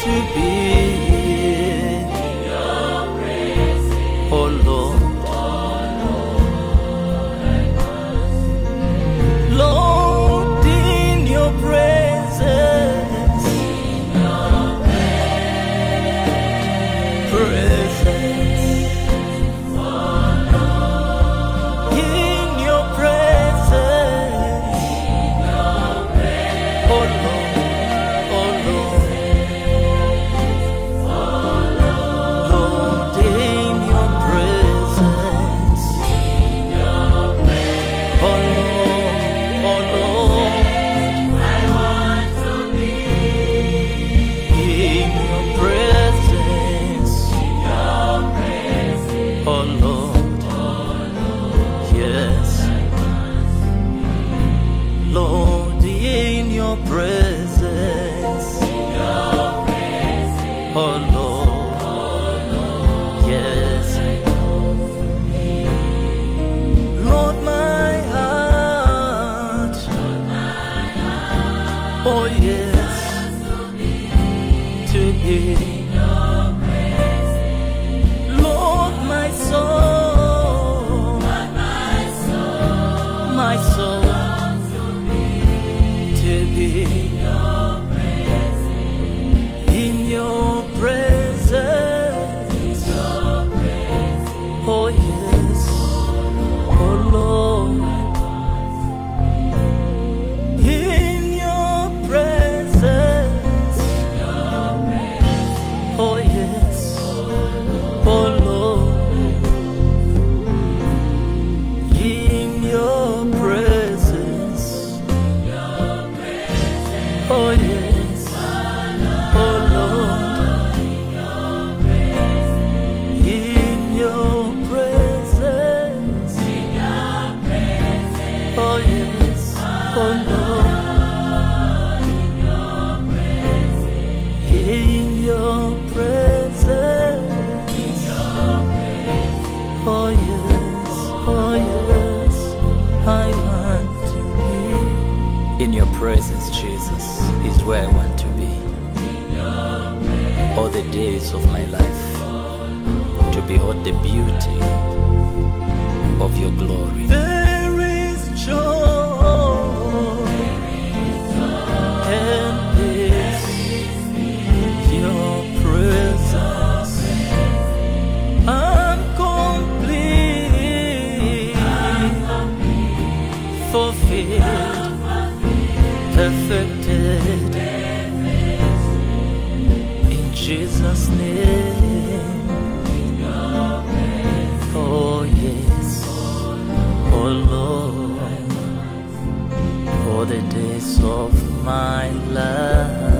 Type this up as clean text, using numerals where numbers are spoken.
to be in your presence, oh Lord. Lord, in your presence, presence, in your presence, oh Lord, oh Lord, Lord, in your presence, oh Lord, oh Lord, I want to be in your presence, oh Lord, yes, Lord, in your presence, oh Lord, yes, Lord, my heart, oh yes, to be, Lord, my soul, my soul, to be in your presence, oh yes, oh Lord, in your presence, oh yes, oh Lord, in your presence, oh yes, oh Lord, in your presence, oh yes, oh Lord, in your presence, oh yes, oh yes, I want to be in your presence, Jesus, is where I want to be. All the days of my life, to behold the beauty of your glory. There is joy and peace in your presence. I'm complete, fulfilled, perfected in Jesus' name. Oh yes, oh Lord, for the days of my life.